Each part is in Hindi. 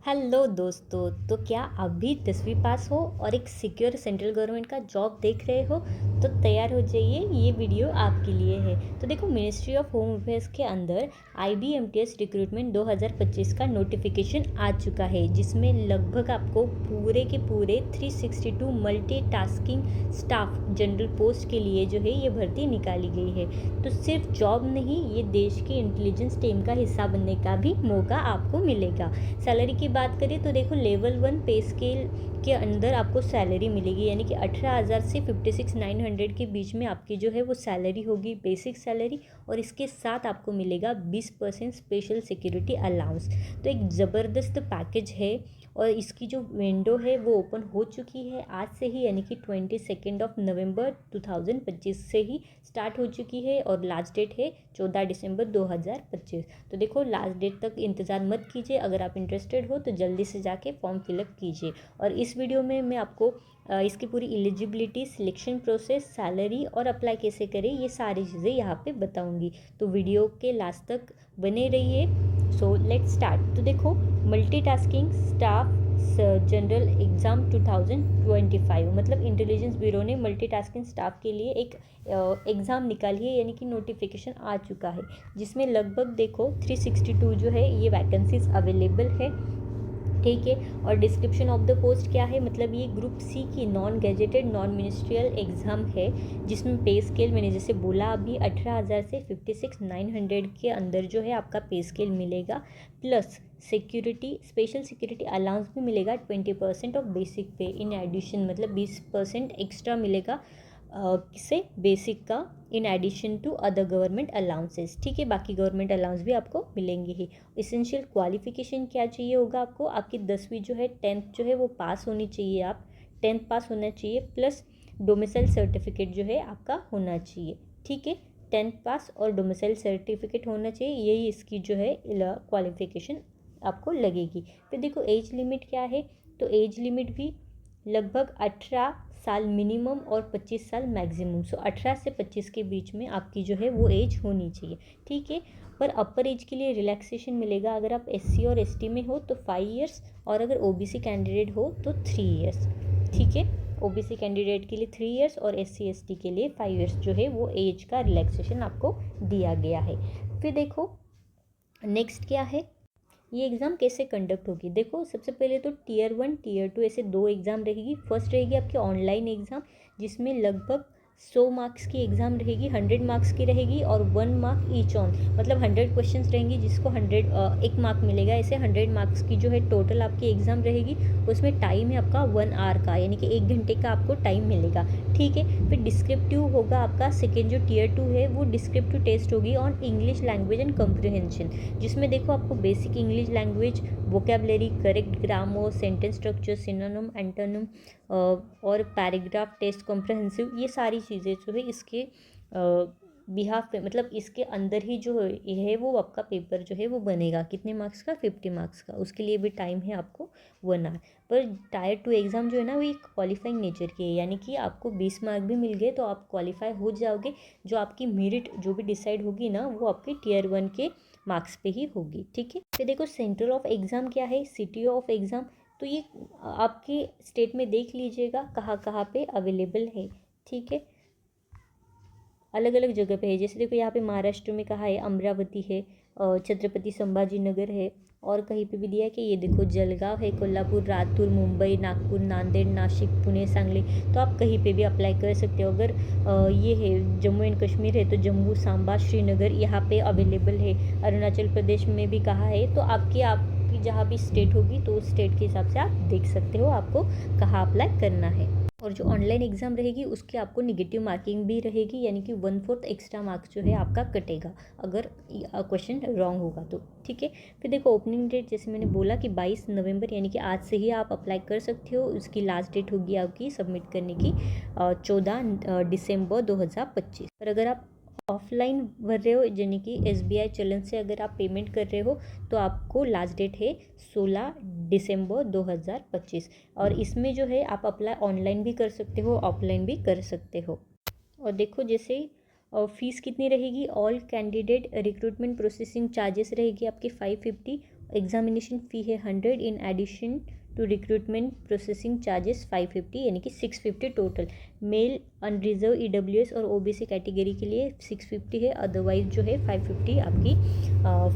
हेलो दोस्तों। तो क्या आप भी 10वीं पास हो और एक सिक्योर सेंट्रल गवर्नमेंट का जॉब देख रहे हो तो तैयार हो जाइए, ये वीडियो आपके लिए है। तो देखो, मिनिस्ट्री ऑफ होम अफेयर्स के अंदर IBMTS रिक्रूटमेंट 2025 का नोटिफिकेशन आ चुका है, जिसमें लगभग आपको पूरे के पूरे 362 मल्टीटास्किंग स्टाफ जनरल पोस्ट के लिए जो है ये भर्ती निकाली गई है। तो सिर्फ जॉब नहीं, ये देश की इंटेलिजेंस टीम का हिस्सा बनने का भी मौका आपको मिलेगा। सैलरी की बात करें तो देखो, लेवल 1 पे स्केल के अंदर आपको सैलरी मिलेगी, यानी कि 18,000 से 56,900 के बीच में आपकी जो है वो सैलरी होगी, बेसिक सैलरी। और इसके साथ आपको मिलेगा 20% स्पेशल सिक्योरिटी अलाउंस। तो एक ज़बरदस्त पैकेज है और इसकी जो विंडो है वो ओपन हो चुकी है आज से ही, यानी कि 22 नवंबर 2025 से ही स्टार्ट हो चुकी है और लास्ट डेट है 14 दिसंबर 2025। तो देखो, लास्ट डेट तक इंतज़ार मत कीजिए। अगर आप इंटरेस्टेड हो तो जल्दी से जाके फॉर्म फिलअप कीजिए। और इस वीडियो में मैं आपको इसकी पूरी एलिजिबिलिटी, सिलेक्शन प्रोसेस, सैलरी और अप्लाई कैसे करें, ये सारी चीज़ें यहाँ पे बताऊँगी। तो वीडियो के लास्ट तक बने रहिए। So let's start. तो देखो, मल्टीटास्किंग स्टाफ जनरल एग्ज़ाम 2025, मतलब इंटेलिजेंस ब्यूरो ने मल्टीटास्किंग स्टाफ के लिए एक एग्ज़ाम निकाली है, यानी कि नोटिफिकेशन आ चुका है, जिसमें लगभग देखो 362 जो है ये वैकेंसीज अवेलेबल है। ठीक है। और डिस्क्रिप्शन ऑफ द पोस्ट क्या है, मतलब ये ग्रुप सी की non gazetted non ministerial exam है, जिसमें पे स्केल मैंने जैसे बोला अभी 18,000 से 56,900 के अंदर जो है आपका पे स्केल मिलेगा, plus security, special security allowance भी मिलेगा 20% ऑफ बेसिक पे इन एडिशन, मतलब 20% एक्स्ट्रा मिलेगा किसे, बेसिक का, in addition to other government allowances. ठीक है, बाकी गवर्नमेंट अलाउंस भी आपको मिलेंगे ही। इसेंशियल क्वालिफिकेशन क्या चाहिए होगा आपको, आपकी 10वीं जो है, 10th जो है वो पास होनी चाहिए, आप 10th पास होना चाहिए, प्लस डोमिसाइल सर्टिफिकेट जो है आपका होना चाहिए। ठीक है, 10th पास और डोमिसाइल सर्टिफिकेट होना चाहिए, यही इसकी जो है क्वालिफिकेशन आपको लगेगी। फिर देखो, एज लिमिट क्या है, तो एज लिमिट भी लगभग 18 साल मिनिमम और 25 साल मैक्सिमम। सो 18 से 25 के बीच में आपकी जो है वो एज होनी चाहिए। ठीक है। पर अपर एज के लिए रिलैक्सेशन मिलेगा, अगर आप SC और ST में हो तो 5 इयर्स, और अगर OBC कैंडिडेट हो तो 3 इयर्स। ठीक है, OBC कैंडिडेट के लिए 3 इयर्स और SC ST के लिए 5 इयर्स जो है वो एज का रिलैक्सेशन आपको दिया गया है। फिर देखो, नेक्स्ट क्या है, ये एग्ज़ाम कैसे कंडक्ट होगी। देखो, सबसे पहले तो Tier 1 Tier 2 ऐसे दो एग्ज़ाम रहेगी। फर्स्ट रहेगी आपकी ऑनलाइन एग्ज़ाम, जिसमें लगभग 100 मार्क्स की एग्ज़ाम रहेगी, 100 मार्क्स की रहेगी और 1 मार्क ईच ऑन, मतलब 100 क्वेश्चंस रहेंगी जिसको 100 1 मार्क मिलेगा। ऐसे 100 मार्क्स की जो है टोटल आपकी एग्ज़ाम रहेगी। उसमें टाइम है आपका 1 आवर का, यानी कि 1 घंटे का आपको टाइम मिलेगा। ठीक है। फिर डिस्क्रिप्टिव होगा आपका सेकेंड, जो Tier 2 है वो डिस्क्रिप्टिव टेस्ट होगी ऑन इंग्लिश लैंग्वेज एंड कम्प्रिहेंशन, जिसमें देखो आपको basic English language, vocabulary, correct grammar, sentence structure, synonym, antonym और पैराग्राफ टेस्ट, कॉम्प्रहेंसिव, ये सारी चीज़ें जो है इसके बिहाफ पे, मतलब इसके अंदर ही जो है वो आपका पेपर जो है वो बनेगा। कितने मार्क्स का, 50 मार्क्स का। उसके लिए भी टाइम है आपको 1 आवर। पर Tier 2 एग्ज़ाम जो है ना, वो एक क्वालिफाइंग नेचर की है, यानी कि आपको 20 मार्क भी मिल गए तो आप क्वालिफाई हो जाओगे। जो आपकी मेरिट जो भी डिसाइड होगी ना, वो आपके Tier 1 के मार्क्स पे ही होगी। ठीक है। फिर देखो, सेंटर ऑफ एग्ज़ाम क्या है, सिटी ऑफ एग्ज़ाम, तो ये आपके स्टेट में देख लीजिएगा कहाँ कहाँ पे अवेलेबल है। ठीक है, अलग अलग जगह पे है। जैसे देखो, यहाँ पे महाराष्ट्र में कहाँ है, अमरावती है, छत्रपति संभाजी नगर है, और कहीं पे भी दिया है कि ये देखो जलगांव है, कोल्हापुर, लातूर, मुंबई, नागपुर, नांदेड़, नासिक, पुणे, सांगली। तो आप कहीं पे भी अप्लाई कर सकते हो। अगर ये है जम्मू एंड कश्मीर है तो जम्मू, सांबा, श्रीनगर यहाँ पे अवेलेबल है। अरुणाचल प्रदेश में भी कहाँ है, तो आपकी जहाँ भी स्टेट होगी तो उस स्टेट के हिसाब से आप देख सकते हो आपको कहाँ अप्लाई करना है। और जो ऑनलाइन एग्ज़ाम रहेगी उसकी आपको निगेटिव मार्किंग भी रहेगी, यानी कि 1/4 एक्स्ट्रा मार्क्स जो है आपका कटेगा अगर क्वेश्चन रॉन्ग होगा तो। ठीक है। फिर देखो, ओपनिंग डेट जैसे मैंने बोला कि 22 नवंबर, यानी कि आज से ही आप अप्लाई कर सकते हो। उसकी लास्ट डेट होगी आपकी सबमिट करने की 14 दिसंबर 2025। और अगर आप ऑफलाइन भर रहे हो, यानी कि SBI चलन से अगर आप पेमेंट कर रहे हो, तो आपको लास्ट डेट है 16 दिसंबर 2025। और इसमें जो है आप अप्लाई ऑनलाइन भी कर सकते हो, ऑफलाइन भी कर सकते हो। और देखो, जैसे फीस कितनी रहेगी, all candidate recruitment processing charges रहेगी आपकी 550, एग्जामिनेशन फ़ी है 100, in addition to recruitment processing charges 550, यानी कि 650 टोटल। मेल अनरिजर्व EWS और OBC कैटेगरी के लिए 650 है, अदरवाइज जो है 550 आपकी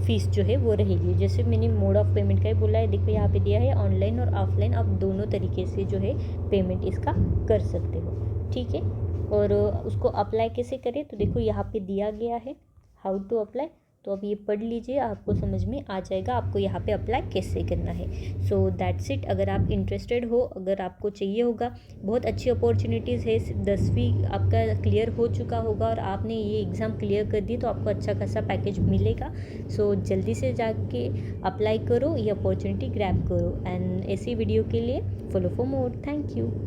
फ़ीस जो है वो रहेगी। जैसे मैंने मोड ऑफ पेमेंट का ही बोला है, देखो यहाँ पे दिया है ऑनलाइन और ऑफलाइन, आप दोनों तरीके से जो है पेमेंट इसका कर सकते हो, ठीक है। और उसको अप्लाई कैसे करें, तो देखो यहाँ पे दिया गया है हाउ टू अप्लाई, तो अब ये पढ़ लीजिए, आपको समझ में आ जाएगा आपको यहाँ पे अप्लाई कैसे करना है। So that's it. अगर आप इंटरेस्टेड हो, अगर आपको चाहिए होगा, बहुत अच्छी अपॉर्चुनिटीज़ है। 10वीं आपका क्लियर हो चुका होगा और आपने ये एग्ज़ाम क्लियर कर दी तो आपको अच्छा खासा पैकेज मिलेगा। सो जल्दी से जाके अप्लाई करो, ये अपॉर्चुनिटी ग्रैब करो। एंड ऐसी वीडियो के लिए follow for more. Thank you.